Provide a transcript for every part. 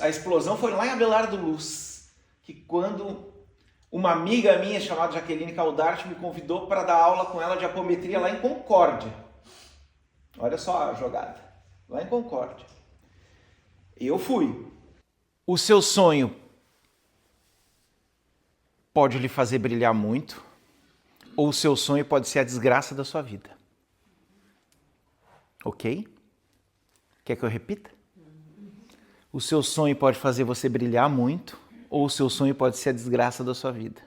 A explosão foi lá em Abelardo Luz, que quando uma amiga minha chamada Jaqueline Caldarte me convidou para dar aula com ela de apometria lá em Concórdia. Olha só a jogada, lá em Concórdia. Eu fui. O seu sonho pode lhe fazer brilhar muito, ou o seu sonho pode ser a desgraça da sua vida. Ok? Quer que eu repita? O seu sonho pode fazer você brilhar muito, ou o seu sonho pode ser a desgraça da sua vida.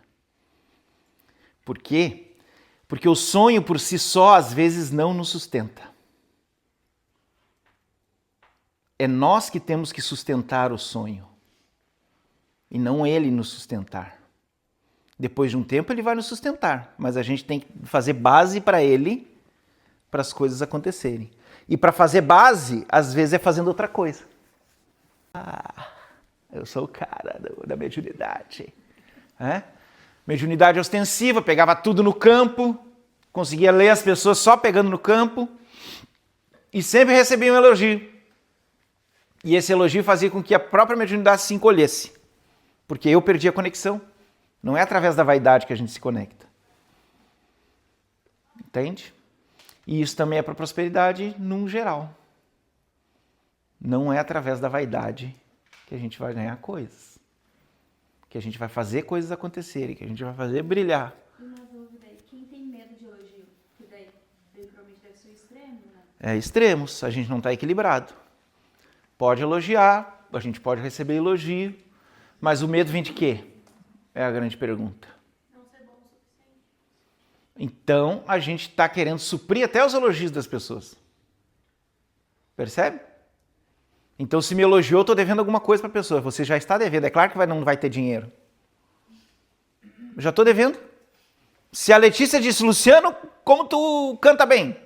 Por quê? Porque o sonho por si só, às vezes, não nos sustenta. É nós que temos que sustentar o sonho, e não ele nos sustentar. Depois de um tempo ele vai nos sustentar, mas a gente tem que fazer base para ele, para as coisas acontecerem. E para fazer base, às vezes é fazendo outra coisa. Eu sou o cara da mediunidade. Mediunidade ostensiva, pegava tudo no campo, conseguia ler as pessoas só pegando no campo e sempre recebia um elogio. E esse elogio fazia com que a própria mediunidade se encolhesse, porque eu perdi a conexão. Não é através da vaidade que a gente se conecta. Entende? E isso também é para a prosperidade num geral. Não é através da vaidade que a gente vai ganhar coisas. Que a gente vai fazer coisas acontecerem, que a gente vai fazer brilhar. E uma dúvida aí, quem tem medo de elogio? Que daí provavelmente deve ser o extremo, né? É extremos, a gente não está equilibrado. Pode elogiar, a gente pode receber elogio, mas o medo vem de quê? É a grande pergunta. Não ser bom o suficiente. Então, a gente está querendo suprir até os elogios das pessoas. Percebe? Então, se me elogiou, eu estou devendo alguma coisa para a pessoa. Você já está devendo. É claro que não vai ter dinheiro. Eu já estou devendo. Se a Letícia disse, Luciano, como tu canta bem?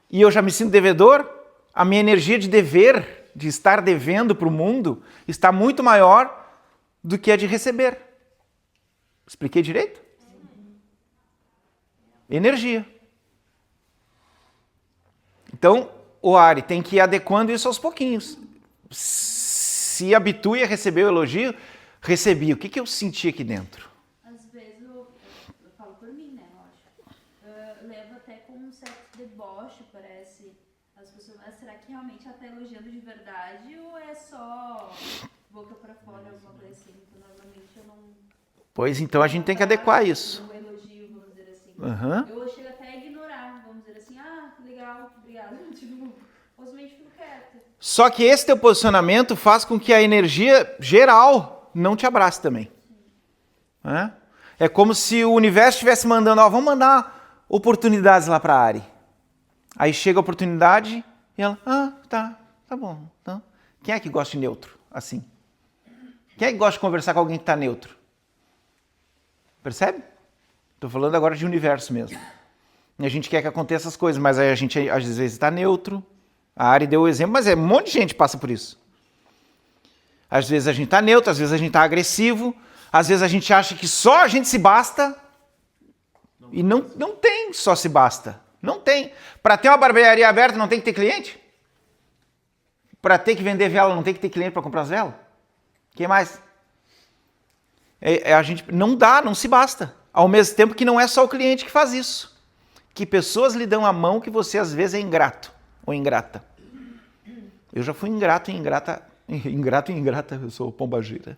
E eu já me sinto devedor, a minha energia de dever, de estar devendo para o mundo, está muito maior do que a de receber. Expliquei direito? Energia. Então, o Ari tem que ir adequando isso aos pouquinhos. Se habitue a receber o elogio, recebi. O que eu senti aqui dentro? Às vezes, eu falo por mim, né, eu levo até com um certo deboche, parece. As pessoas, mas será que realmente ela está elogiando de verdade ou é só boca para fora, alguma coisa assim? Então, normalmente eu não... Pois então a gente tem que adequar isso. Um elogio, vamos dizer assim. Uhum. Eu chego até a ignorar, vamos dizer assim, legal, obrigada. Tipo, simplesmente fico quieta. Só que esse teu posicionamento faz com que a energia geral não te abrace também. É como se o universo estivesse mandando, vamos mandar oportunidades lá para a Ari. Aí chega a oportunidade e ela, tá bom. Então, quem é que gosta de neutro assim? Quem é que gosta de conversar com alguém que está neutro? Percebe? Estou falando agora de universo mesmo. E a gente quer que aconteça as coisas, mas aí a gente às vezes está neutro. A Ari deu o exemplo, mas um monte de gente passa por isso. Às vezes a gente está neutro, às vezes a gente está agressivo, às vezes a gente acha que só a gente se basta. E não tem só se basta. Não tem. Para ter uma barbearia aberta não tem que ter cliente? Para ter que vender vela não tem que ter cliente para comprar as velas? Quem mais? A gente não dá, não se basta. Ao mesmo tempo que não é só o cliente que faz isso. Que pessoas lhe dão a mão que você às vezes é ingrato ou ingrata. Eu já fui ingrato e ingrata. Ingrato e ingrata, eu sou pombagira.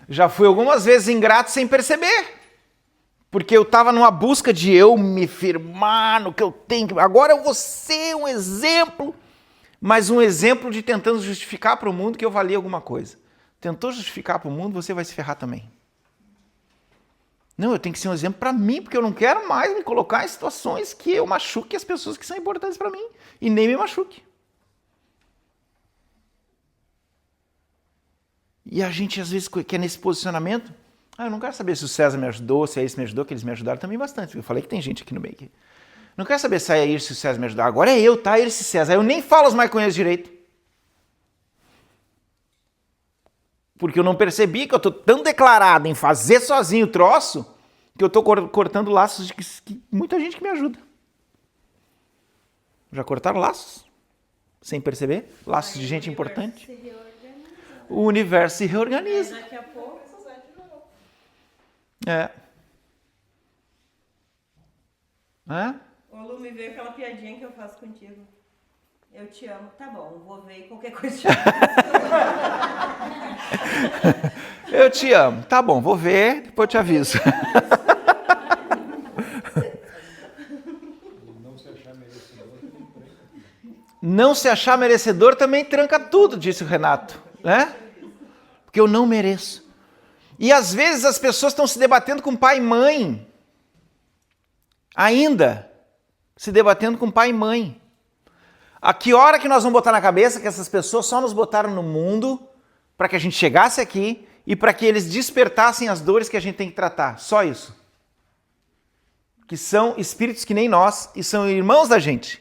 Já fui algumas vezes ingrato sem perceber. Porque eu estava numa busca de eu me firmar no que eu tenho. Agora eu vou ser um exemplo. Mas um exemplo de tentando justificar para o mundo que eu valia alguma coisa. Tentou justificar para o mundo, você vai se ferrar também. Não, eu tenho que ser um exemplo para mim, porque eu não quero mais me colocar em situações que eu machuque as pessoas que são importantes para mim. E nem me machuque. E a gente, às vezes, quer nesse posicionamento, eu não quero saber se o César me ajudou, se a Iris me ajudou, que eles me ajudaram também bastante. Eu falei que tem gente aqui no meio. Não quero saber se a Iris e o César me ajudaram. Agora é eu, tá? Iris e César. Eu nem falo mais com eles direito. Porque eu não percebi que eu estou tão declarado em fazer sozinho o troço, que eu estou cortando laços de que muita gente que me ajuda. Já cortaram laços? sem perceber, laços de gente importante. Se reorganiza. O universo se reorganiza. Daqui a pouco, vai de novo. É. Ô Lu, me veio aquela piadinha que eu faço contigo. Eu te amo, tá bom, vou ver e qualquer coisa te amo. Eu te amo. Tá bom, vou ver, depois eu te aviso. Não se achar merecedor também tranca tudo, disse o Renato, né? Porque eu não mereço. E às vezes as pessoas estão se debatendo com pai e mãe. Ainda se debatendo com pai e mãe. A que hora que nós vamos botar na cabeça que essas pessoas só nos botaram no mundo para que a gente chegasse aqui e para que eles despertassem as dores que a gente tem que tratar? Só isso. Que são espíritos que nem nós e são irmãos da gente.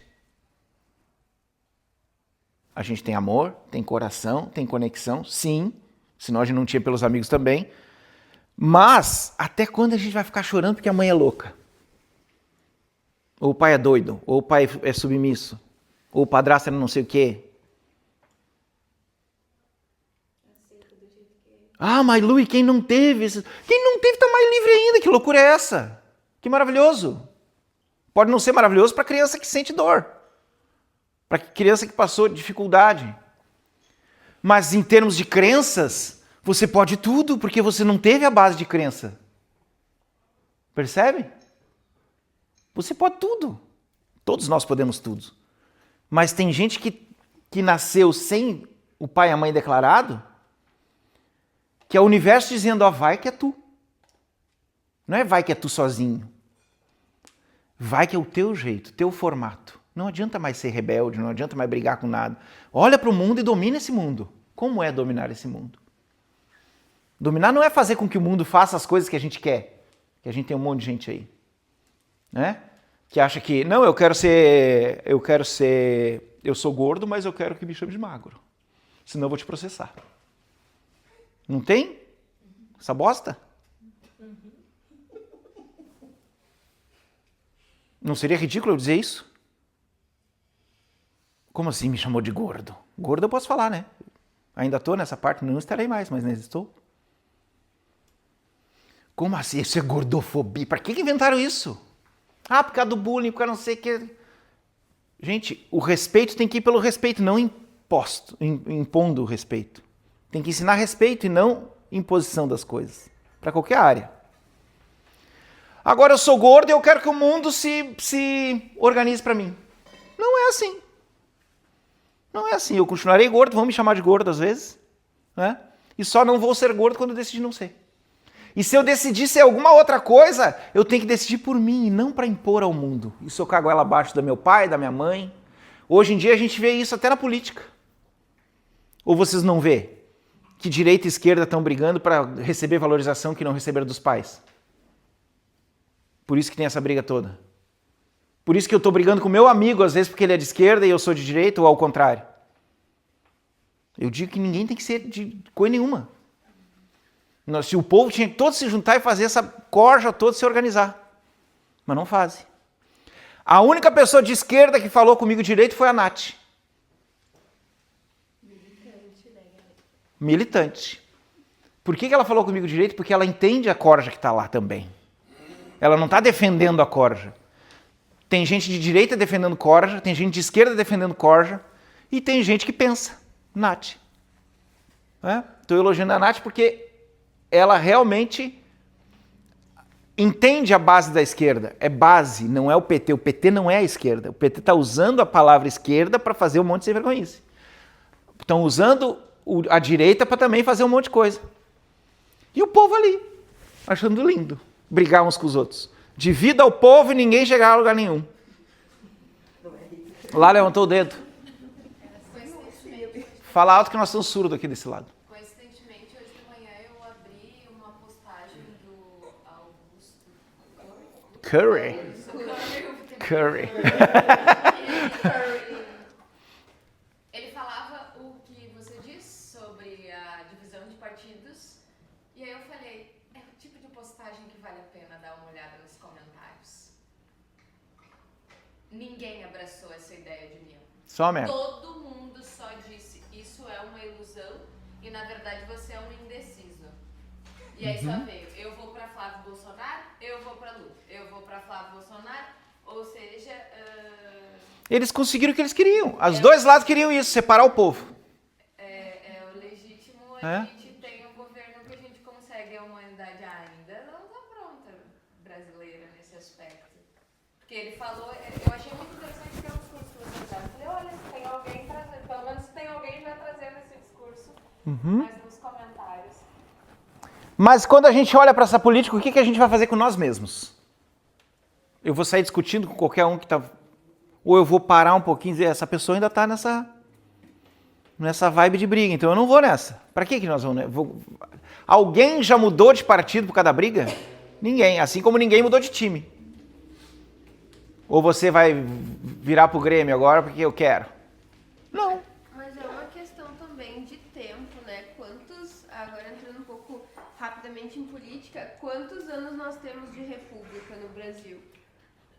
A gente tem amor, tem coração, tem conexão, sim. Senão a gente não tinha pelos amigos também. Mas até quando a gente vai ficar chorando porque a mãe é louca? Ou o pai é doido? Ou o pai é submisso? Ou o padrasto é não sei o quê? Ah, mas Lu, e quem não teve? Quem não teve está mais livre ainda. Que loucura é essa? Que maravilhoso. Pode não ser maravilhoso para criança que sente dor. Para criança que passou dificuldade. Mas em termos de crenças, você pode tudo, porque você não teve a base de crença. Percebe? Você pode tudo. Todos nós podemos tudo. Mas tem gente que nasceu sem o pai e a mãe declarado, que é o universo dizendo, ó, vai que é tu. Não é vai que é tu sozinho. Vai que é o teu jeito, teu formato. Não adianta mais ser rebelde, não adianta mais brigar com nada. Olha para o mundo e domina esse mundo. Como é dominar esse mundo? Dominar não é fazer com que o mundo faça as coisas que a gente quer. Que a gente tem um monte de gente aí. Né? Que acha que, não, eu sou gordo, mas eu quero que me chame de magro. Senão eu vou te processar. Não tem? Essa bosta? Não seria ridículo eu dizer isso? Como assim me chamou de gordo? Gordo eu posso falar, né? Ainda estou nessa parte, não estarei mais, mas ainda estou. Como assim? Isso é gordofobia. Para que inventaram isso? Ah, por causa do bullying, por causa não sei o que. Gente, o respeito tem que ir pelo respeito, não impondo o respeito. Tem que ensinar respeito e não imposição das coisas. Para qualquer área. Agora eu sou gordo e eu quero que o mundo se organize para mim. Não é assim. Não é assim. Eu continuarei gordo, vão me chamar de gordo às vezes. Né? E só não vou ser gordo quando eu decidir não ser. E se eu decidir ser alguma outra coisa, eu tenho que decidir por mim e não para impor ao mundo. E se eu cago ela abaixo do meu pai, da minha mãe? Hoje em dia a gente vê isso até na política. Ou vocês não vê? Que direita e esquerda estão brigando para receber valorização que não receberam dos pais. Por isso que tem essa briga toda. Por isso que eu estou brigando com meu amigo, às vezes porque ele é de esquerda e eu sou de direita, ou ao contrário. Eu digo que ninguém tem que ser de coisa nenhuma. Se o povo tinha que todos se juntar e fazer essa corja toda se organizar. Mas não fazem. A única pessoa de esquerda que falou comigo direito foi a Nath. Militante. Por que ela falou comigo direito? Porque ela entende a corja que está lá também. Ela não está defendendo a corja. Tem gente de direita defendendo corja, tem gente de esquerda defendendo corja, e tem gente que pensa. Nath. Estou elogiando a Nath porque ela realmente entende a base da esquerda. É base, não é o PT. O PT não é a esquerda. O PT está usando a palavra esquerda para fazer um monte de sem vergonhice. Estão usando a direita para também fazer um monte de coisa. E o povo ali, achando lindo, brigar uns com os outros. Divida o povo e ninguém chegar a lugar nenhum. Lá levantou o dedo. Fala alto que nós estamos surdos aqui desse lado. Coincidentemente, hoje de manhã eu abri uma postagem do Augusto Curry. Ele falava o que você disse sobre a divisão de partidos. E aí eu falei, é o tipo de postagem que vale a pena dar uma olhada nos comentários. Ninguém abraçou essa ideia de união. Só merda. Todo mundo verdade você é um indeciso. E aí só veio, eu vou pra Flávio Bolsonaro, eu vou pra Lula, eu vou pra Flávio Bolsonaro, ou seja... Eles conseguiram o que eles queriam. Os dois lados queriam isso, separar o povo. É o legítimo, É. a gente tem um governo que a gente consegue, a humanidade ainda não está pronta brasileira nesse aspecto. Porque ele falou, eu achei muito interessante que é um discurso que você dá. Eu falei, olha, tem alguém trazendo, pelo menos tem alguém já trazendo esse discurso, mas nos comentários. Mas quando a gente olha para essa política, o que a gente vai fazer com nós mesmos? Eu vou sair discutindo com qualquer um que está... Ou eu vou parar um pouquinho e dizer, essa pessoa ainda está nessa vibe de briga, então eu não vou nessa. Para que nós vamos? Alguém já mudou de partido por causa da briga? Ninguém, assim como ninguém mudou de time. Ou você vai virar pro Grêmio agora porque eu quero? Não. Mas é uma questão também de tempo, né? Agora entrando um pouco rapidamente em política, quantos anos nós temos de república no Brasil?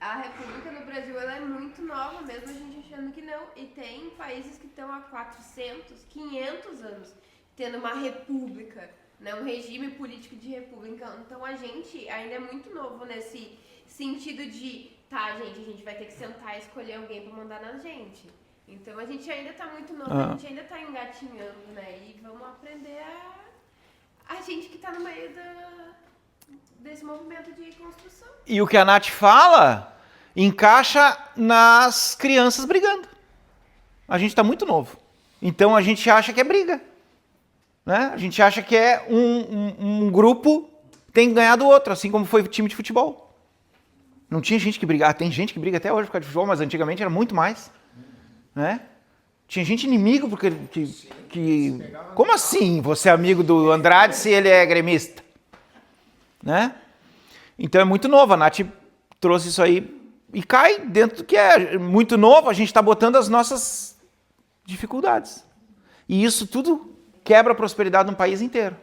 A república no Brasil ela é muito nova, mesmo a gente achando que não. E tem países que estão há 400, 500 anos tendo uma república, né? Um regime político de república. Então a gente ainda é muito novo nesse sentido de, tá, gente, a gente vai ter que sentar e escolher alguém para mandar na gente. Então a gente ainda tá muito novo, a gente ainda tá engatinhando, né? E vamos aprender a gente que tá no meio desse movimento de construção. E o que a Nath fala encaixa nas crianças brigando. A gente está muito novo. Então a gente acha que é briga. Né? A gente acha que é um grupo tem que ganhar do outro, assim como foi o time de futebol. Não tinha gente que brigava. Tem gente que briga até hoje por causa de futebol, mas antigamente era muito mais. Né? Tinha gente inimigo porque... Como assim você é amigo do Andrade se ele é gremista? Né? Então é muito novo, a Nath trouxe isso aí e cai dentro do que é muito novo, a gente está botando as nossas dificuldades. E isso tudo quebra a prosperidade de um país inteiro.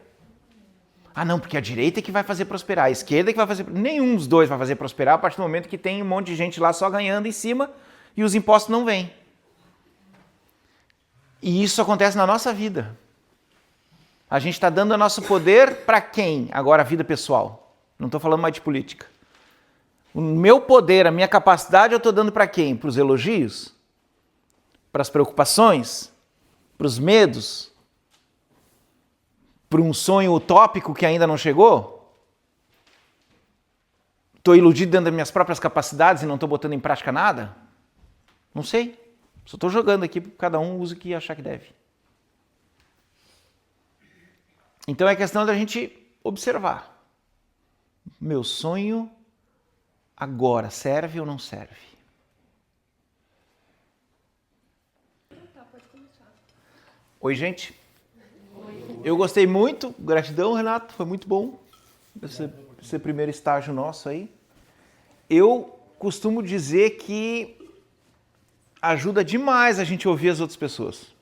Ah não, porque a direita é que vai fazer prosperar, a esquerda é que vai fazer... Nenhum dos dois vai fazer prosperar a partir do momento que tem um monte de gente lá só ganhando em cima e os impostos não vêm. E isso acontece na nossa vida. A gente está dando o nosso poder para quem? Agora a vida pessoal. Não estou falando mais de política. O meu poder, a minha capacidade, eu estou dando para quem? Para os elogios? Para as preocupações? Para os medos? Para um sonho utópico que ainda não chegou? Estou iludido dentro das minhas próprias capacidades e não estou botando em prática nada? Não sei. Só estou jogando aqui para cada um use o que achar que deve. Então é questão da gente observar. Meu sonho agora serve ou não serve? Tá, pode começar. Oi, gente. Eu gostei muito. Gratidão, Renato. Foi muito bom esse primeiro estágio nosso aí. Eu costumo dizer que ajuda demais a gente ouvir as outras pessoas.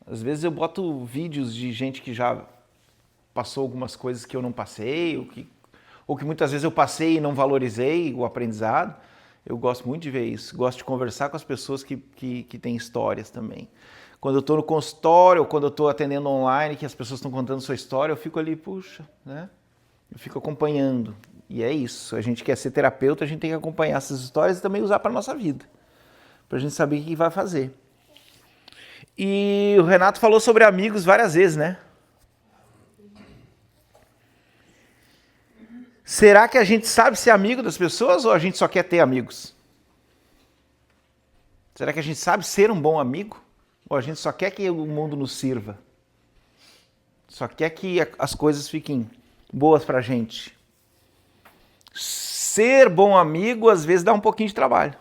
Às vezes eu boto vídeos de gente que já passou algumas coisas que eu não passei, ou que muitas vezes eu passei e não valorizei o aprendizado. Eu gosto muito de ver isso. Gosto de conversar com as pessoas que têm histórias também. Quando eu estou no consultório, ou quando eu estou atendendo online, que as pessoas estão contando sua história, eu fico ali, puxa, né? Eu fico acompanhando. E é isso. A gente quer ser terapeuta, a gente tem que acompanhar essas histórias e também usar para a nossa vida. Para a gente saber o que vai fazer. E o Renato falou sobre amigos várias vezes, né? Será que a gente sabe ser amigo das pessoas ou a gente só quer ter amigos? Será que a gente sabe ser um bom amigo? Ou a gente só quer que o mundo nos sirva? Só quer que as coisas fiquem boas pra gente? Ser bom amigo às vezes dá um pouquinho de trabalho.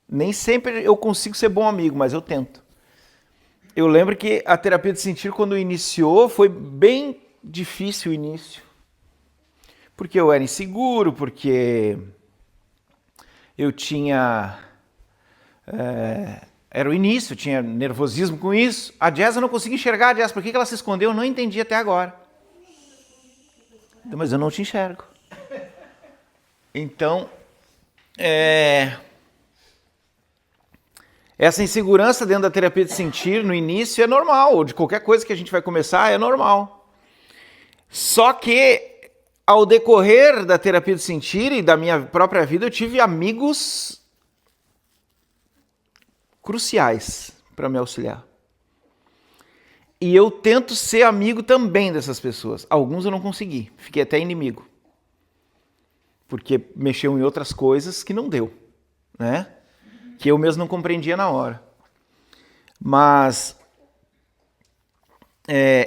Nem sempre eu consigo ser bom amigo, mas eu tento. Eu lembro que a terapia de sentir, quando iniciou, foi bem difícil o início. Porque eu era inseguro, porque eu tinha... era o início, eu tinha nervosismo com isso. A Jazz eu não conseguia enxergar a Jazz. Por que ela se escondeu? Eu não entendi até agora. Mas eu não te enxergo. Então, Essa insegurança dentro da terapia de sentir no início é normal, ou de qualquer coisa que a gente vai começar é normal. Só que ao decorrer da terapia de sentir e da minha própria vida, eu tive amigos cruciais para me auxiliar. E eu tento ser amigo também dessas pessoas. Alguns eu não consegui, fiquei até inimigo. Porque mexeu em outras coisas que não deu, né? Que eu mesmo não compreendia na hora. Mas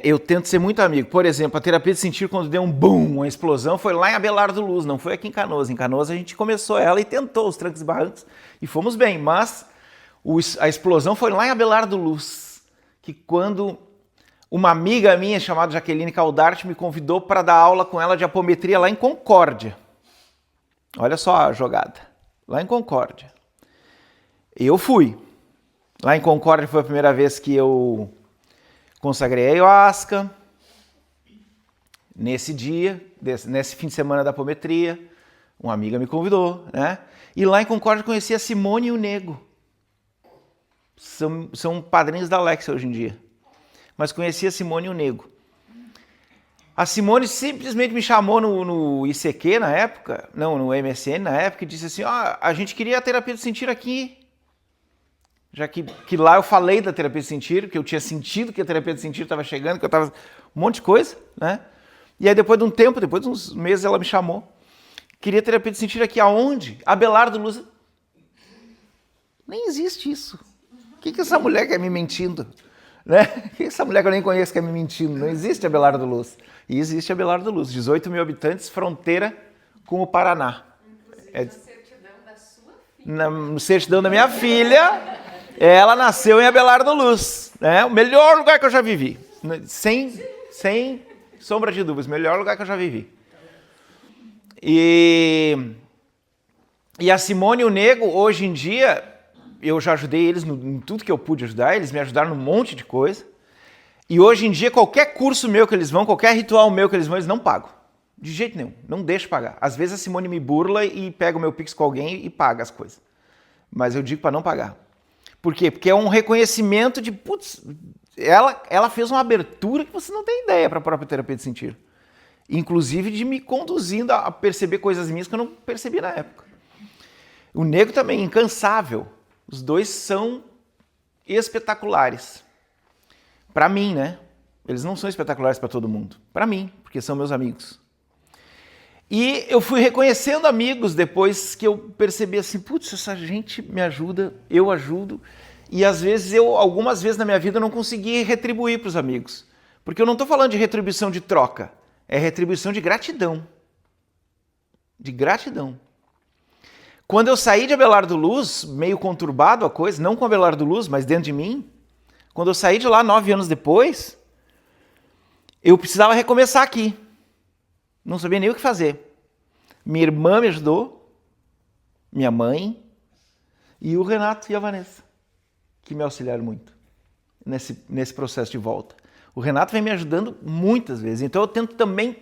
eu tento ser muito amigo. Por exemplo, a terapia de sentir, quando deu um boom, uma explosão, foi lá em Abelardo Luz, não foi aqui em Canoas. Em Canoas a gente começou ela e tentou os trancos e barrancos e fomos bem. Mas a explosão foi lá em Abelardo Luz, que quando uma amiga minha chamada Jaqueline Caldarte me convidou para dar aula com ela de apometria lá em Concórdia. Olha só a jogada. Lá em Concórdia. Eu fui. Lá em Concórdia foi a primeira vez que eu consagrei a ayahuasca. Nesse dia, nesse fim de semana da apometria, uma amiga me convidou, né? E lá em Concórdia conheci a Simone e o Nego. São padrinhos da Alexia hoje em dia. Mas conheci a Simone e o Nego. A Simone simplesmente me chamou no ICQ na época, não, no MSN na época, e disse assim, a gente queria a terapia de sentir aqui. Já que lá eu falei da terapia de sentir, que eu tinha sentido que a terapia de sentir estava chegando, que eu estava um monte de coisa, né? E aí depois de um tempo, depois de uns meses, ela me chamou. Queria terapia de sentir aqui aonde? Abelardo Luz. Nem existe isso. O que essa mulher quer me mentindo? Né? O que essa mulher que eu nem conheço quer me mentindo? Não existe Abelardo Luz. E existe Abelardo Luz, 18 mil habitantes, fronteira com o Paraná. Inclusive, na certidão da sua filha. Na certidão da minha filha, ela nasceu em Abelardo Luz. Né? O melhor lugar que eu já vivi. Sem sombra de dúvidas, o melhor lugar que eu já vivi. E a Simone e o Nego, hoje em dia, eu já ajudei eles em tudo que eu pude ajudar, eles me ajudaram num monte de coisa. E hoje em dia, qualquer curso meu que eles vão, qualquer ritual meu que eles vão, eles não pagam. De jeito nenhum, não deixo pagar. Às vezes a Simone me burla e pega o meu Pix com alguém e paga as coisas. Mas eu digo para não pagar. Por quê? Porque é um reconhecimento de, putz, ela fez uma abertura que você não tem ideia para a própria terapia de sentir. Inclusive de me conduzindo a perceber coisas minhas que eu não percebia na época. O Nego também, incansável. Os dois são espetaculares. Para mim, né? Eles não são espetaculares para todo mundo. Para mim, porque são meus amigos. E eu fui reconhecendo amigos depois que eu percebi assim, putz, essa gente me ajuda, eu ajudo. E às vezes algumas vezes na minha vida eu não consegui retribuir para os amigos. Porque eu não estou falando de retribuição de troca, é retribuição de gratidão. De gratidão. Quando eu saí de Abelardo Luz, meio conturbado a coisa, não com Abelardo Luz, mas dentro de mim, quando eu saí de lá 9 anos depois, eu precisava recomeçar aqui. Não sabia nem o que fazer. Minha irmã me ajudou, minha mãe, e o Renato e a Vanessa, que me auxiliaram muito nesse processo de volta. O Renato vem me ajudando muitas vezes, então eu tento também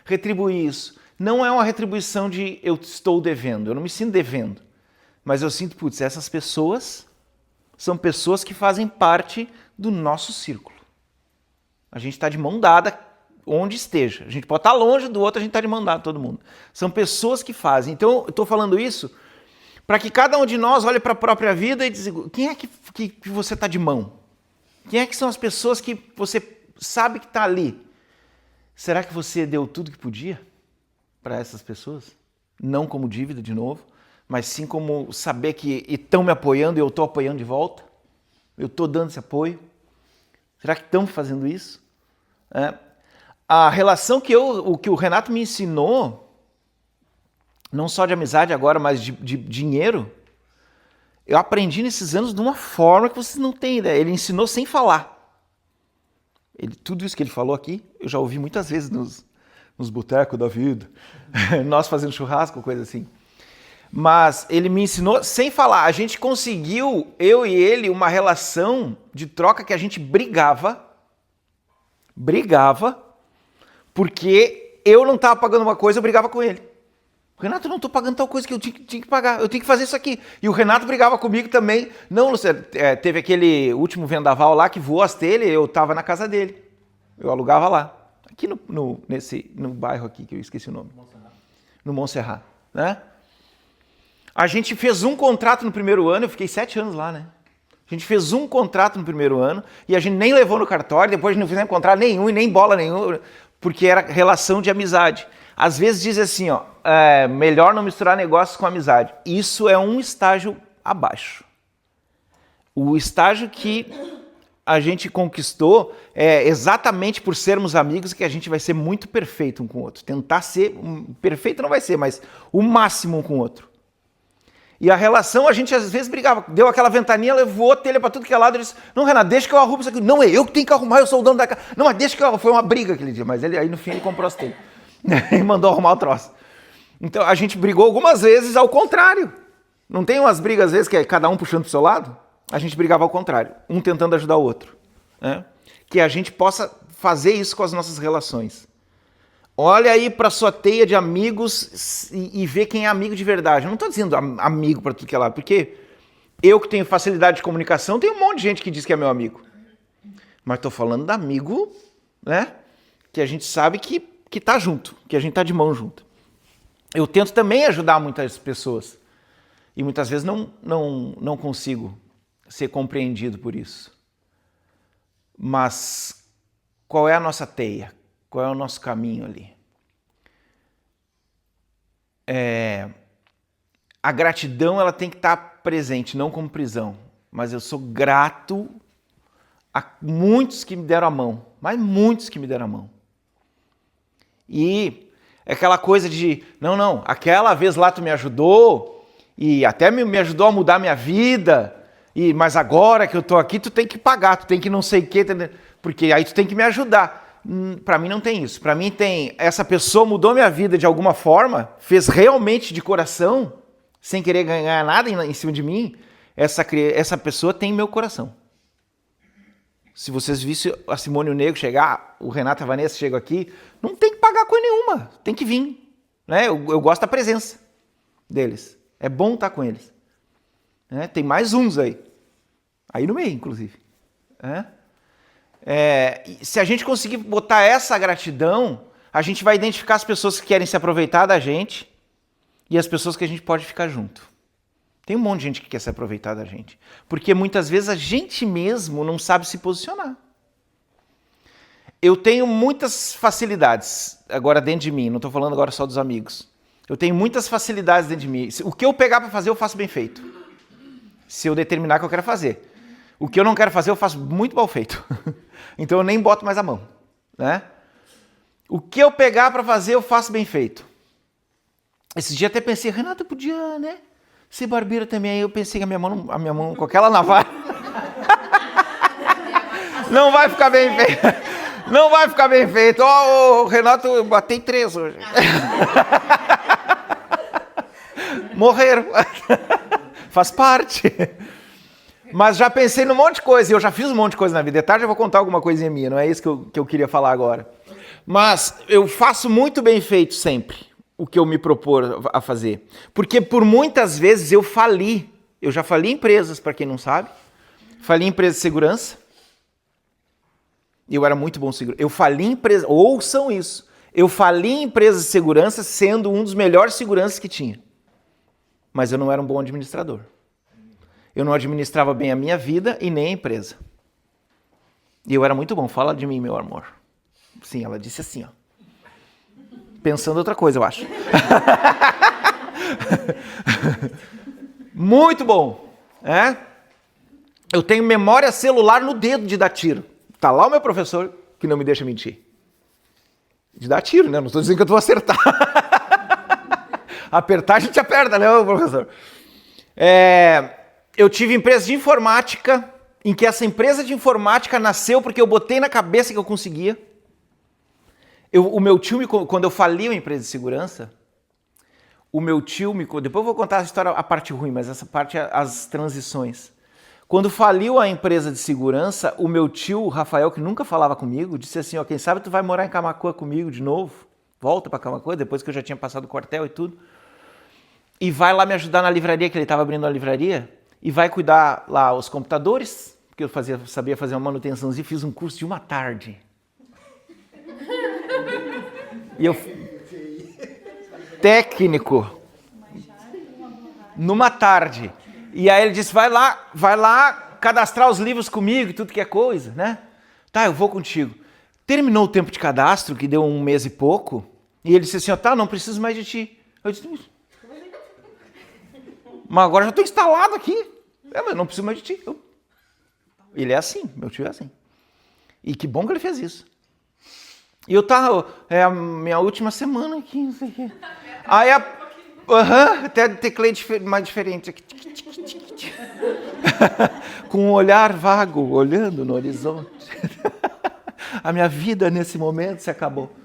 retribuir isso. Não é uma retribuição de eu estou devendo, eu não me sinto devendo, mas eu sinto, putz, essas pessoas são pessoas que fazem parte do nosso círculo. A gente está de mão dada onde esteja. A gente pode estar longe do outro, a gente está de mão dada, todo mundo. São pessoas que fazem. Então, eu estou falando isso para que cada um de nós olhe para a própria vida e diga, quem é que você está de mão? Quem é que são as pessoas que você sabe que está ali? Será que você deu tudo que podia para essas pessoas? Não como dívida, de novo, mas sim como saber que estão me apoiando e eu estou apoiando de volta? Eu estou dando esse apoio? Será que estão fazendo isso? A relação que o Renato me ensinou, não só de amizade agora, mas de dinheiro, eu aprendi nesses anos de uma forma que vocês não têm ideia. Ele ensinou sem falar. Tudo isso que ele falou aqui, eu já ouvi muitas vezes nos botecos da vida, nós fazendo churrasco, coisa assim. Mas ele me ensinou sem falar. A gente conseguiu, eu e ele, uma relação de troca que a gente brigava, porque eu não estava pagando uma coisa, eu brigava com ele. Renato, eu não estou pagando tal coisa que eu tinha que pagar, eu tenho que fazer isso aqui. E o Renato brigava comigo também. Não, Luciano, teve aquele último vendaval lá que voou as telhas, eu estava na casa dele. Eu alugava lá. Aqui no bairro aqui, que eu esqueci o nome. No Montserrat, né? A gente fez um contrato no primeiro ano, eu fiquei 7 anos lá, né? A gente fez um contrato no primeiro ano e a gente nem levou no cartório, depois não fizemos contrato nenhum e nem bola nenhuma, porque era relação de amizade. Às vezes diz assim, ó, melhor não misturar negócios com amizade. Isso é um estágio abaixo. O estágio que a gente conquistou é exatamente por sermos amigos que a gente vai ser muito perfeito um com o outro. Tentar ser, perfeito não vai ser, mas o máximo um com o outro. E a relação, a gente às vezes brigava, deu aquela ventania, levou a telha para tudo que é lado, ele disse, não, Renato, deixa que eu arrumo isso aqui. Não, é eu que tenho que arrumar, eu sou o dono da casa. Não, mas deixa que eu arrumo. Foi uma briga aquele dia, mas aí no fim ele comprou as telhas. E mandou arrumar o troço. Então a gente brigou algumas vezes ao contrário. Não tem umas brigas às vezes que é cada um puxando pro seu lado? A gente brigava ao contrário, um tentando ajudar o outro. Né? Que a gente possa fazer isso com as nossas relações. Olha aí para sua teia de amigos e vê quem é amigo de verdade. Eu não estou dizendo amigo para tudo que é lá, porque eu que tenho facilidade de comunicação, tem um monte de gente que diz que é meu amigo. Mas estou falando de amigo, né? Que a gente sabe que está junto, que a gente está de mão junto. Eu tento também ajudar muitas pessoas. E muitas vezes não consigo ser compreendido por isso. Mas qual é a nossa teia? Qual é o nosso caminho ali? A gratidão ela tem que estar presente, não como prisão. Mas eu sou grato a muitos que me deram a mão. Mas muitos que me deram a mão. E é aquela coisa de, não, aquela vez lá tu me ajudou e até me ajudou a mudar minha vida, mas agora que eu tô aqui tu tem que pagar, tu tem que não sei o quê, porque aí tu tem que me ajudar. Para mim não tem isso. Para mim tem, essa pessoa mudou minha vida de alguma forma, fez realmente de coração, sem querer ganhar nada em cima de mim, essa pessoa tem meu coração. Se vocês vissem a Simone e o Nego chegar, o Renato e a Vanessa chegam aqui, não tem que pagar coisa nenhuma, tem que vir. Né? Eu gosto da presença deles. É bom estar com eles. Né? Tem mais uns aí no meio, inclusive. Se a gente conseguir botar essa gratidão, a gente vai identificar as pessoas que querem se aproveitar da gente e as pessoas que a gente pode ficar junto. Tem um monte de gente que quer se aproveitar da gente. Porque muitas vezes a gente mesmo não sabe se posicionar. Eu tenho muitas facilidades agora dentro de mim, não estou falando agora só dos amigos. Eu tenho muitas facilidades dentro de mim. O que eu pegar para fazer, eu faço bem feito. Se eu determinar que eu quero fazer. O que eu não quero fazer, eu faço muito mal feito. Então eu nem boto mais a mão. Né? O que eu pegar para fazer, eu faço bem feito. Esse dia até pensei, Renato, eu podia, né? Ser barbeiro também. Aí eu pensei que a minha mão com aquela navalha não vai ficar bem feito. Não vai ficar bem feito. Ó, Renato, eu batei 3 hoje. Morreram. Faz parte. Mas já pensei num monte de coisa. Eu já fiz um monte de coisa na vida. De tarde eu vou contar alguma coisinha minha. Não é isso que eu queria falar agora. Mas eu faço muito bem feito sempre o que eu me propor a fazer. Porque por muitas vezes eu fali. Eu já fali empresas, para quem não sabe. Fali empresa de segurança. Eu era muito bom segurança. Eu fali empresa... Ouçam isso. Eu fali empresas de segurança sendo um dos melhores seguranças que tinha. Mas eu não era um bom administrador. Eu não administrava bem a minha vida e nem a empresa. E eu era muito bom. Fala de mim, meu amor. Sim, ela disse assim, ó. Pensando outra coisa, eu acho. Muito bom. Eu tenho memória celular no dedo de dar tiro. Tá lá o meu professor, que não me deixa mentir. De dar tiro, né? Não estou dizendo que eu vou acertar. Apertar a gente aperta, né, professor? Eu tive empresa de informática, em que essa empresa de informática nasceu porque eu botei na cabeça que eu conseguia. O meu tio, quando eu fali uma empresa de segurança, depois eu vou contar a história, a parte ruim, mas essa parte é as transições. Quando faliu a empresa de segurança, o meu tio, Rafael, que nunca falava comigo, disse assim, ó, quem sabe tu vai morar em Camaquã comigo de novo? Volta para Camaquã, depois que eu já tinha passado o quartel e tudo. e vai lá me ajudar na livraria, que ele estava abrindo a livraria, e vai cuidar lá os computadores, porque eu sabia fazer uma manutençãozinha, fiz um curso de uma tarde. E eu... Técnico. Numa tarde. E aí ele disse, vai lá cadastrar os livros comigo e tudo que é coisa, né? Tá, eu vou contigo. Terminou o tempo de cadastro, que deu 1 mês e pouco, e ele disse assim, tá, não preciso mais de ti. Eu disse, mas agora já estou instalado aqui. Mas não preciso mais de ti. Ele é assim, meu tio é assim. E que bom que ele fez isso. E eu tava, é a minha última semana aqui, não sei o quê. Aí até teclei mais diferente aqui. Com um olhar vago, olhando no horizonte. A minha vida nesse momento se acabou.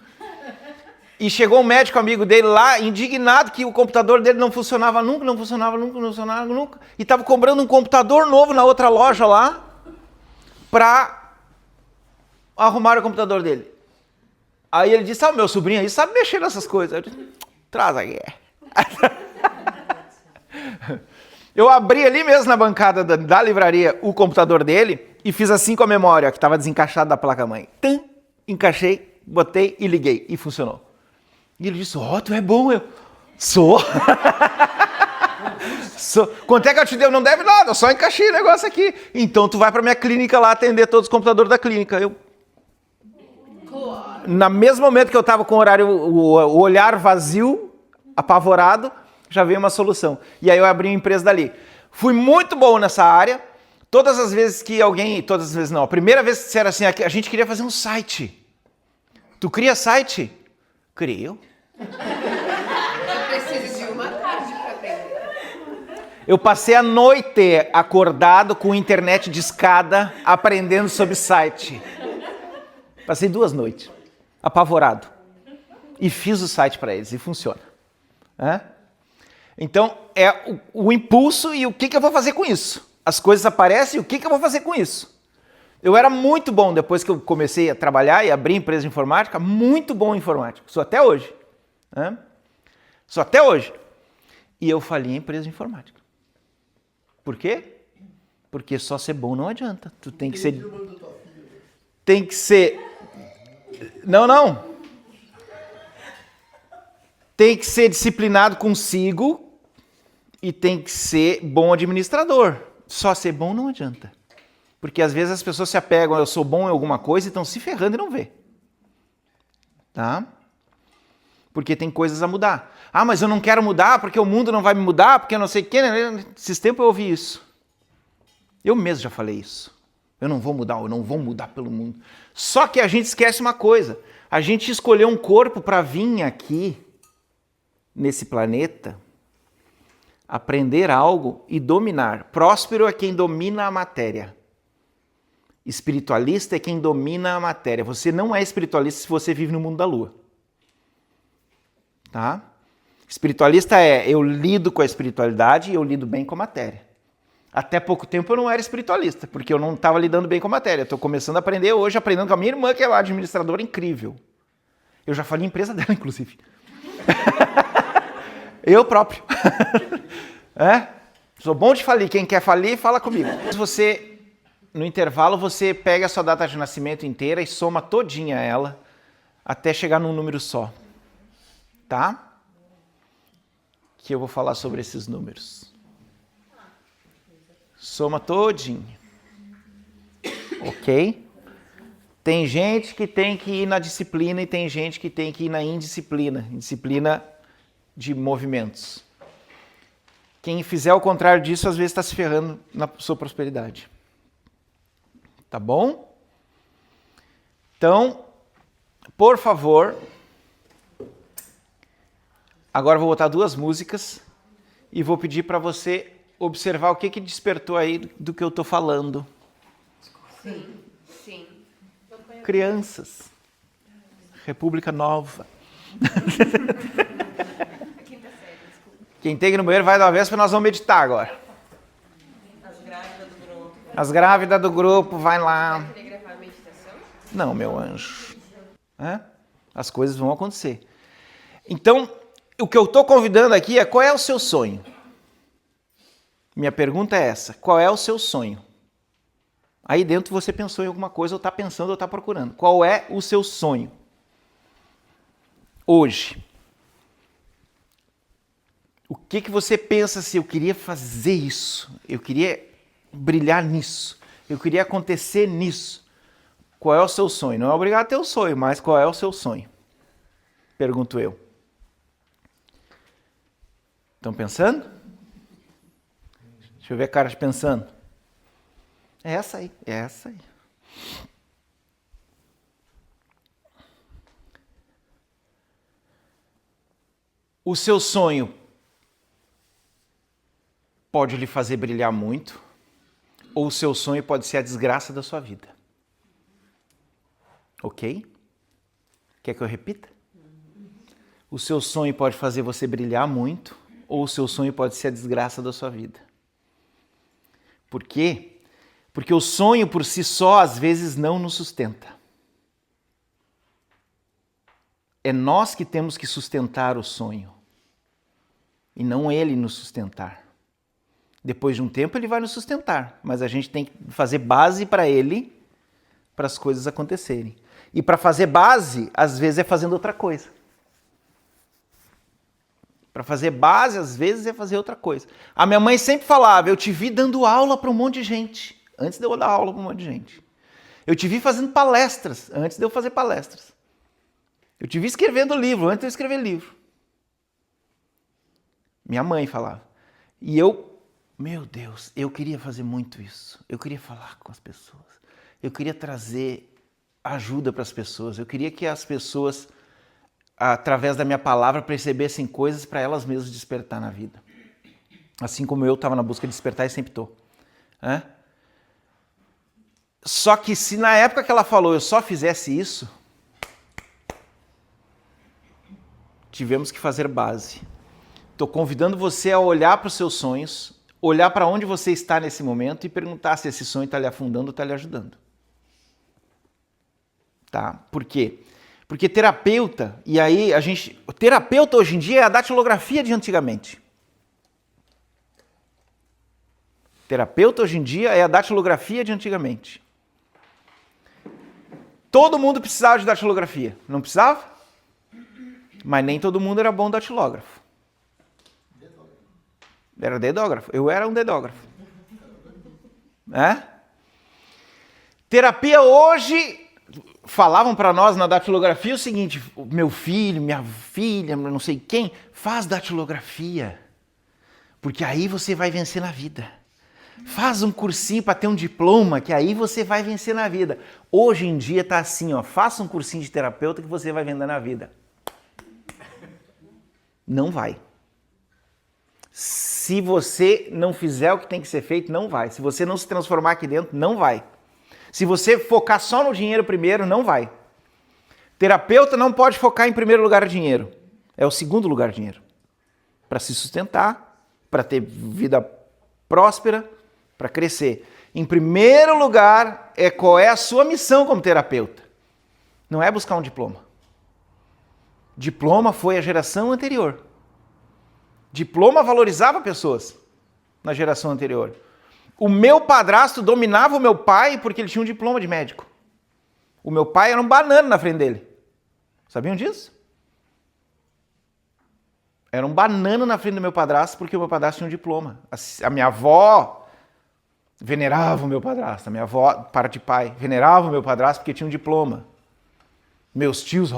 E chegou um médico amigo dele lá, indignado que o computador dele não funcionava nunca. E estava comprando um computador novo na outra loja lá para arrumar o computador dele. Aí ele disse, meu sobrinho aí sabe mexer nessas coisas. Eu disse, traz aqui. Eu abri ali mesmo na bancada da livraria o computador dele e fiz assim com a memória, que estava desencaixada da placa-mãe. Encaixei, botei e liguei. E funcionou. E ele disse, tu é bom. Eu sou. Quanto é que eu te dei? Não deve nada, eu só encaixei o negócio aqui. Então tu vai para minha clínica lá atender todos os computadores da clínica. No mesmo momento que eu estava com o olhar vazio, apavorado, já veio uma solução. E aí eu abri uma empresa dali. Fui muito bom nessa área. Todas as vezes que alguém... Todas as vezes não. A primeira vez que disseram assim, a gente queria fazer um site. Tu cria site? Crio. Eu preciso de uma tarde para aprender. Eu passei a noite acordado com internet de escada, aprendendo sobre site. Passei 2 noites, apavorado. E fiz o site para eles, e funciona. Então, é o impulso e o que eu vou fazer com isso. As coisas aparecem e o que eu vou fazer com isso. Eu era muito bom, depois que eu comecei a trabalhar e abrir empresa de informática, muito bom em informática. Sou até hoje. Sou até hoje. E eu falei em empresa de informática. Por quê? Porque só ser bom não adianta. Tu tem que ser... Tem que ser... Não. Tem que ser disciplinado consigo e tem que ser bom administrador. Só ser bom não adianta. Porque às vezes as pessoas se apegam, eu sou bom em alguma coisa e estão se ferrando e não vê. Tá? Porque tem coisas a mudar. Mas eu não quero mudar porque o mundo não vai me mudar, porque eu não sei o quê. Esses tempos eu ouvi isso. Eu mesmo já falei isso. Eu não vou mudar pelo mundo. Só que a gente esquece uma coisa. A gente escolheu um corpo para vir aqui, nesse planeta, aprender algo e dominar. Próspero é quem domina a matéria. Espiritualista é quem domina a matéria. Você não é espiritualista se você vive no mundo da lua. Tá? Espiritualista eu lido com a espiritualidade e eu lido bem com a matéria. Até pouco tempo eu não era espiritualista, porque eu não estava lidando bem com a matéria. Estou começando a aprender hoje, aprendendo com a minha irmã, que é uma administradora incrível. Eu já falei em empresa dela, inclusive. Eu próprio. Sou bom de falir. Quem quer falir, fala comigo. Você, no intervalo, você pega a sua data de nascimento inteira e soma todinha ela, até chegar num número só. Tá? Que eu vou falar sobre esses números. Soma todinho. Ok? Tem gente que tem que ir na disciplina e tem gente que tem que ir na indisciplina. Disciplina de movimentos. Quem fizer o contrário disso, às vezes está se ferrando na sua prosperidade. Tá bom? Então, por favor, agora eu vou botar 2 músicas e vou pedir para você observar o que despertou aí do que eu estou falando. Sim. Crianças. República Nova. Quem tem que ir no banheiro vai de uma vez, porque nós vamos meditar agora. As grávidas do grupo, vai lá. Quer gravar a meditação? Não, meu anjo. As coisas vão acontecer. Então, o que eu estou convidando aqui é qual é o seu sonho? Minha pergunta é essa, qual é o seu sonho? Aí dentro você pensou em alguma coisa, ou está pensando, ou está procurando. Qual é o seu sonho? Hoje. O que você pensa se eu queria fazer isso? Eu queria brilhar nisso. Eu queria acontecer nisso. Qual é o seu sonho? Não é obrigado a ter o sonho, mas qual é o seu sonho? Pergunto eu. Estão pensando? Deixa eu ver a cara de pensando. É essa aí, é essa aí. O seu sonho pode lhe fazer brilhar muito, ou o seu sonho pode ser a desgraça da sua vida. Ok? Quer que eu repita? O seu sonho pode fazer você brilhar muito, ou o seu sonho pode ser a desgraça da sua vida. Por quê? Porque o sonho por si só, às vezes, não nos sustenta. É nós que temos que sustentar o sonho, e não ele nos sustentar. Depois de um tempo ele vai nos sustentar, mas a gente tem que fazer base para ele, para as coisas acontecerem. E para fazer base, às vezes é fazendo outra coisa. Para fazer base, às vezes é fazer outra coisa. A minha mãe sempre falava, eu te vi dando aula para um monte de gente, antes de eu dar aula para um monte de gente. Eu te vi fazendo palestras, antes de eu fazer palestras. Eu te vi escrevendo livro, antes de eu escrever livro. Minha mãe falava. E eu, meu Deus, eu queria fazer muito isso. Eu queria falar com as pessoas. Eu queria trazer ajuda para as pessoas. Eu queria que as pessoas, através da minha palavra, percebessem coisas para elas mesmas despertar na vida. Assim como eu estava na busca de despertar e sempre estou. Só que se na época que ela falou eu só fizesse isso, tivemos que fazer base. Estou convidando você a olhar para os seus sonhos, olhar para onde você está nesse momento e perguntar se esse sonho está lhe afundando ou está lhe ajudando. Tá? Por quê? Porque terapeuta, e aí terapeuta hoje em dia é a datilografia de antigamente. Terapeuta hoje em dia é a datilografia de antigamente. Todo mundo precisava de datilografia, não precisava? Mas nem todo mundo era bom datilógrafo. Era dedógrafo. Eu era um dedógrafo. Terapia hoje, falavam para nós na datilografia o seguinte, meu filho, minha filha, não sei quem, faz datilografia, porque aí você vai vencer na vida. Faz um cursinho para ter um diploma, que aí você vai vencer na vida. Hoje em dia tá assim, ó, faça um cursinho de terapeuta que você vai vender na vida. Não vai. Se você não fizer o que tem que ser feito, não vai. Se você não se transformar aqui dentro, não vai. Se você focar só no dinheiro primeiro, não vai. Terapeuta não pode focar em primeiro lugar o dinheiro. É o segundo lugar o dinheiro. Para se sustentar, para ter vida próspera, para crescer. Em primeiro lugar, qual é a sua missão como terapeuta. Não é buscar um diploma. Diploma foi a geração anterior. Diploma valorizava pessoas na geração anterior. O meu padrasto dominava o meu pai porque ele tinha um diploma de médico. O meu pai era um banana na frente dele. Sabiam disso? Era um banana na frente do meu padrasto porque o meu padrasto tinha um diploma. A minha avó venerava o meu padrasto. A minha avó, parte de pai, venerava o meu padrasto porque tinha um diploma. Meus tios,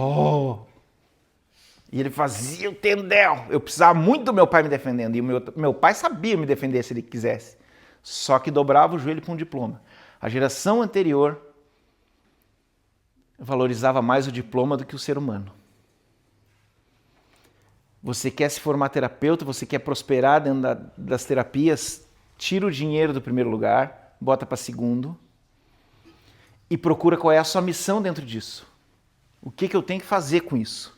E ele fazia o tendel. Eu precisava muito do meu pai me defendendo. E o meu pai sabia me defender se ele quisesse. Só que dobrava o joelho para um diploma. A geração anterior valorizava mais o diploma do que o ser humano. Você quer se formar terapeuta, você quer prosperar dentro das terapias, tira o dinheiro do primeiro lugar, bota para segundo e procura qual é a sua missão dentro disso. O que eu tenho que fazer com isso?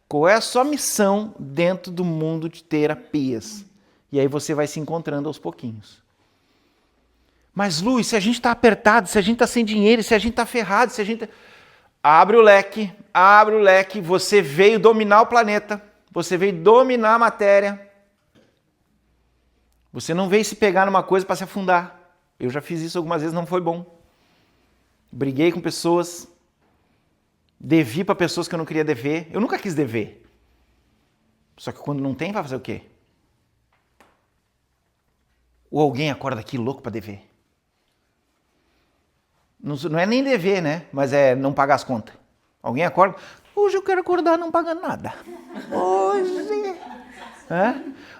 Qual é a sua missão dentro do mundo de terapias? E aí você vai se encontrando aos pouquinhos. Mas, Lu, se a gente está apertado, se a gente está sem dinheiro, se a gente está ferrado, se a gente... Abre o leque, você veio dominar o planeta, você veio dominar a matéria. Você não veio se pegar numa coisa para se afundar. Eu já fiz isso algumas vezes, não foi bom. Briguei com pessoas, devi para pessoas que eu não queria dever. Eu nunca quis dever. Só que quando não tem, vai fazer o quê? Ou alguém acorda aqui louco para dever. Não é nem dever, né? Mas é não pagar as contas. Alguém acorda, hoje eu quero acordar não pagando nada. Hoje...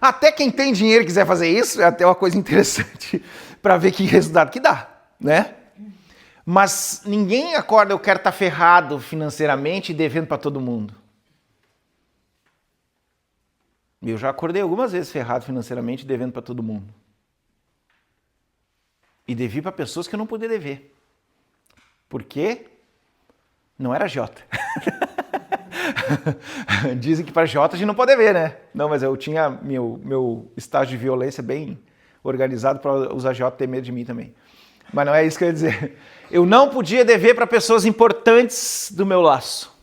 Até quem tem dinheiro e quiser fazer isso, é até uma coisa interessante para ver que resultado que dá, né? Mas ninguém acorda, eu quero estar ferrado financeiramente e devendo para todo mundo. Eu já acordei algumas vezes ferrado financeiramente e devendo para todo mundo. E devi para pessoas que eu não podia dever. Por quê? Não era agiota. Dizem que para agiota a gente não pode ver, né? Não, mas eu tinha meu estágio de violência bem organizado para os agiotas ter medo de mim também. Mas não é isso que eu ia dizer. Eu não podia dever para pessoas importantes do meu laço.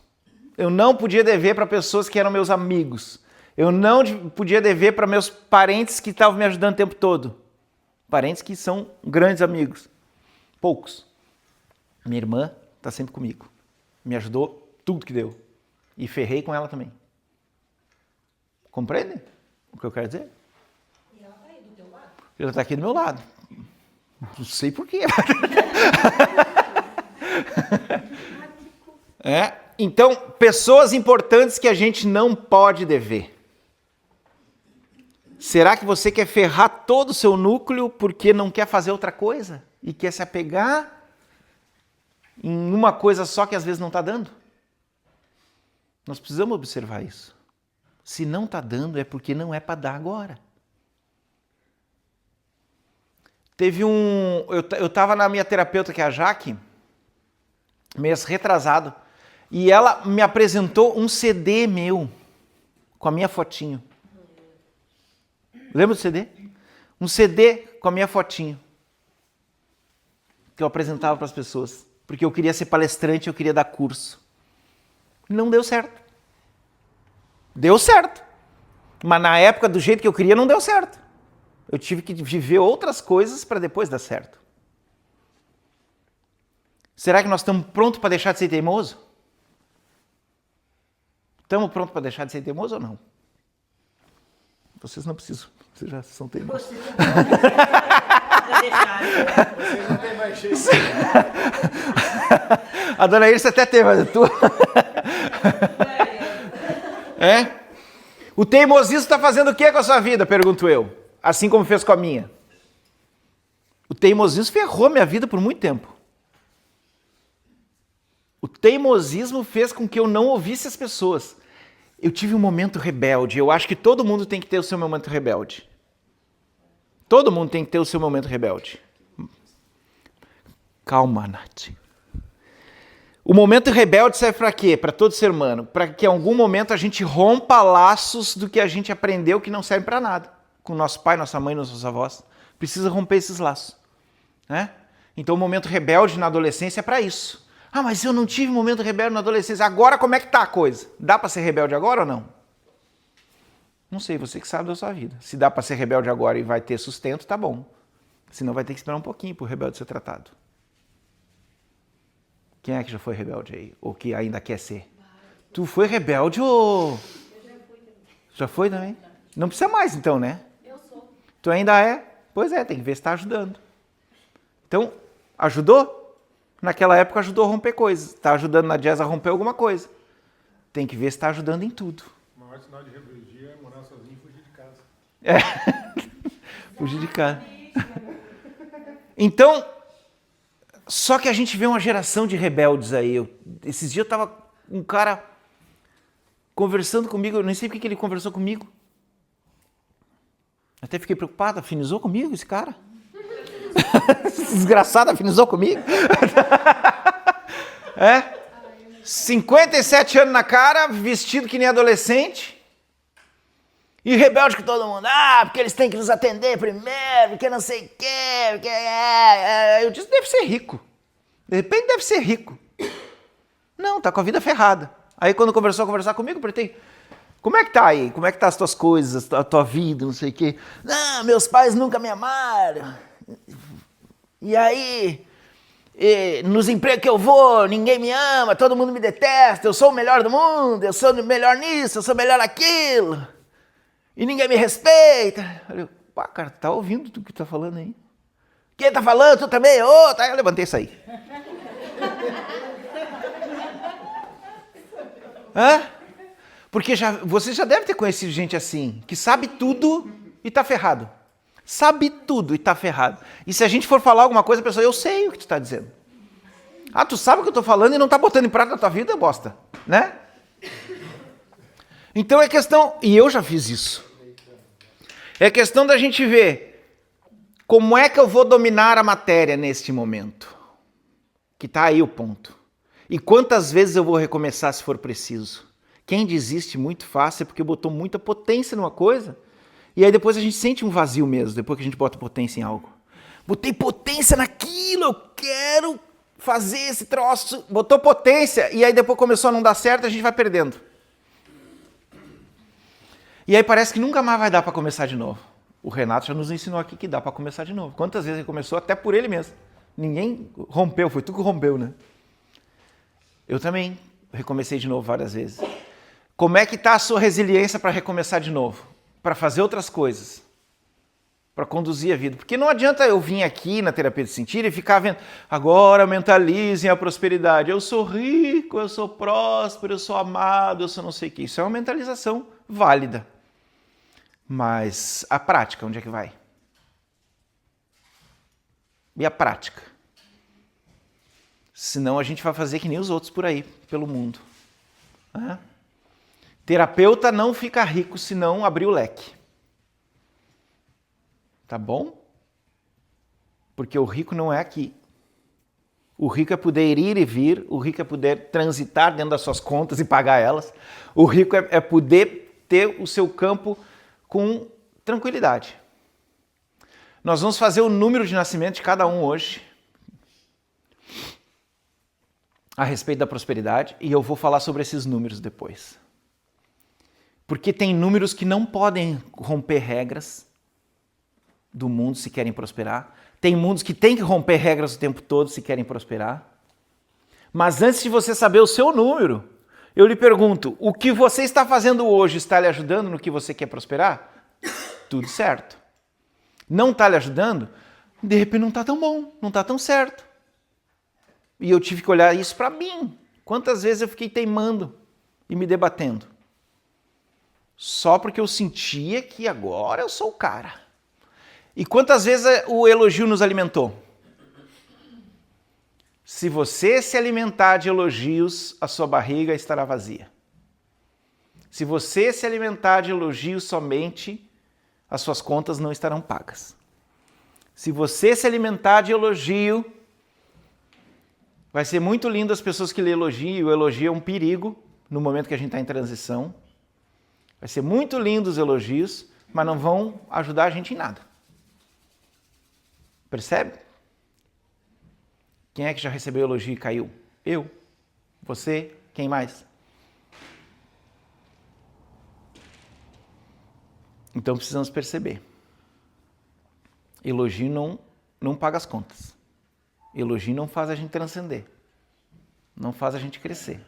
Eu não podia dever para pessoas que eram meus amigos. Eu não podia dever para meus parentes que estavam me ajudando o tempo todo. Parentes que são grandes amigos. Poucos. Minha irmã está sempre comigo. Me ajudou tudo que deu. E ferrei com ela também. Compreende o que eu quero dizer? E ela tá aí do teu lado? Ela está aqui do meu lado. Não sei por quê. Então, pessoas importantes que a gente não pode dever. Será que você quer ferrar todo o seu núcleo porque não quer fazer outra coisa? E quer se apegar em uma coisa só que às vezes não está dando? Nós precisamos observar isso. Se não está dando é porque não é para dar agora. Teve eu estava na minha terapeuta, que é a Jaque, mês retrasado, e ela me apresentou um CD meu, com a minha fotinho. Lembra do CD? Um CD com a minha fotinho. Que eu apresentava para as pessoas. Porque eu queria ser palestrante, eu queria dar curso. Não deu certo. Deu certo. Mas na época, do jeito que eu queria, não deu certo. Eu tive que viver outras coisas para depois dar certo. Será que nós estamos prontos para deixar de ser teimoso? Estamos prontos para deixar de ser teimoso ou não? Vocês não precisam. Vocês já são teimosos. Vocês não tem mais jeito. A dona Irsa até tem, mas tu... O teimosismo está fazendo o que com a sua vida, pergunto eu. Assim como fez com a minha. O teimosismo ferrou minha vida por muito tempo. O teimosismo fez com que eu não ouvisse as pessoas. Eu tive um momento rebelde. Eu acho que todo mundo tem que ter o seu momento rebelde. Todo mundo tem que ter o seu momento rebelde. Calma, Nath. O momento rebelde serve para quê? Para todo ser humano. Para que em algum momento a gente rompa laços do que a gente aprendeu que não serve para nada. Com nosso pai, nossa mãe, nossos avós. Precisa romper esses laços. Né? Então o momento rebelde na adolescência é para isso. Ah, mas eu não tive momento rebelde na adolescência. Agora como é que tá a coisa? Dá para ser rebelde agora ou não? Não sei, você que sabe da sua vida. Se dá para ser rebelde agora e vai ter sustento, tá bom. Senão vai ter que esperar um pouquinho para o rebelde ser tratado. Quem é que já foi rebelde aí? Ou que ainda quer ser? Tu foi rebelde ou... Eu já fui também. Já foi também? Não precisa mais então, né? Eu sou. Tu ainda é? Pois é, tem que ver se está ajudando. Então, ajudou? Naquela época ajudou a romper coisas. Está ajudando na Jazz a romper alguma coisa. Tem que ver se está ajudando em tudo. O maior sinal de rebeldia é morar sozinho e fugir de casa. Fugir de casa. Então, só que a gente vê uma geração de rebeldes aí. Esses dias eu estava um cara conversando comigo, eu nem sei porque ele conversou comigo. Até fiquei preocupado, afinizou comigo esse cara? Esse desgraçado afinizou comigo? 57 anos na cara, vestido que nem adolescente. E rebelde com todo mundo. Ah, porque eles têm que nos atender primeiro, porque não sei o quê. Porque... Eu disse, deve ser rico. De repente deve ser rico. Não, tá com a vida ferrada. Aí quando começou a conversar comigo, eu perguntei, como é que tá aí? Como é que tá as tuas coisas, a tua vida, não sei o quê? Não, meus pais nunca me amaram. E aí, nos empregos que eu vou, ninguém me ama, todo mundo me detesta, eu sou o melhor do mundo, eu sou o melhor nisso, eu sou o melhor naquilo. E ninguém me respeita. Eu falei, pá, cara, tá ouvindo tudo que tu tá falando aí? Quem tá falando? Tu também? Tá. Aí eu levantei e saí. Hã? Porque você já deve ter conhecido gente assim, que sabe tudo e tá ferrado. Sabe tudo e tá ferrado. E se a gente for falar alguma coisa, a pessoa, eu sei o que tu tá dizendo. Ah, tu sabe o que eu tô falando e não tá botando em prática na tua vida, bosta. Né? Então é questão, e eu já fiz isso. É questão da gente ver como é que eu vou dominar a matéria neste momento. Que tá aí o ponto. E quantas vezes eu vou recomeçar se for preciso. Quem desiste muito fácil é porque botou muita potência numa coisa e aí depois a gente sente um vazio mesmo, depois que a gente bota potência em algo. Botei potência naquilo, eu quero fazer esse troço. Botou potência e aí depois começou a não dar certo, a gente vai perdendo. E aí parece que nunca mais vai dar para começar de novo. O Renato já nos ensinou aqui que dá para começar de novo. Quantas vezes ele começou até por ele mesmo. Ninguém rompeu, foi tu que rompeu, né? Eu também recomecei de novo várias vezes. Como é que está a sua resiliência para recomeçar de novo? Para fazer outras coisas? Para conduzir a vida? Porque não adianta eu vir aqui na terapia de sentir e ficar vendo, agora mentalizem a prosperidade. Eu sou rico, eu sou próspero, eu sou amado, eu sou não sei o que. Isso é uma mentalização válida. Mas a prática, onde é que vai? E a prática? Senão a gente vai fazer que nem os outros por aí, pelo mundo. Terapeuta não fica rico se não abrir o leque. Tá bom? Porque o rico não é aqui. O rico é poder ir e vir, o rico é poder transitar dentro das suas contas e pagar elas. O rico é poder ter o seu campo com tranquilidade. Nós vamos fazer o número de nascimento de cada um hoje a respeito da prosperidade e eu vou falar sobre esses números depois. Porque tem números que não podem romper regras do mundo se querem prosperar. Tem mundos que têm que romper regras o tempo todo se querem prosperar. Mas antes de você saber o seu número, eu lhe pergunto, o que você está fazendo hoje está lhe ajudando no que você quer prosperar? Tudo certo. Não está lhe ajudando? De repente não está tão bom, não está tão certo. E eu tive que olhar isso para mim. Quantas vezes eu fiquei teimando e me debatendo? Só porque eu sentia que agora eu sou o cara. E quantas vezes o elogio nos alimentou? Se você se alimentar de elogios, a sua barriga estará vazia. Se você se alimentar de elogios somente, as suas contas não estarão pagas. Se você se alimentar de elogio, vai ser muito lindo as pessoas que lhe elogiam. O elogio é um perigo no momento que a gente está em transição. Vai ser muito lindo os elogios, mas não vão ajudar a gente em nada. Percebe? Quem é que já recebeu elogio e caiu? Eu. Você. Quem mais? Então precisamos perceber. Elogio não paga as contas. Elogio não faz a gente transcender. Não faz a gente crescer.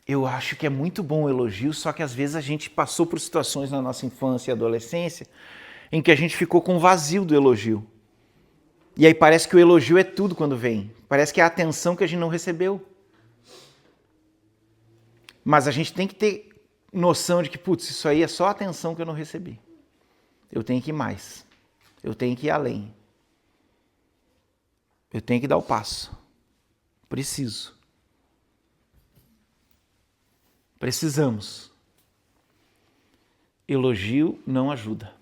Eu acho que é muito bom o elogio, só que às vezes a gente passou por situações na nossa infância e adolescência em que a gente ficou com vazio do elogio. E aí parece que o elogio é tudo quando vem. Parece que é a atenção que a gente não recebeu. Mas a gente tem que ter noção de que, putz, isso aí é só a atenção que eu não recebi. Eu tenho que ir mais. Eu tenho que ir além. Eu tenho que dar o passo. Preciso. Precisamos. Elogio não ajuda.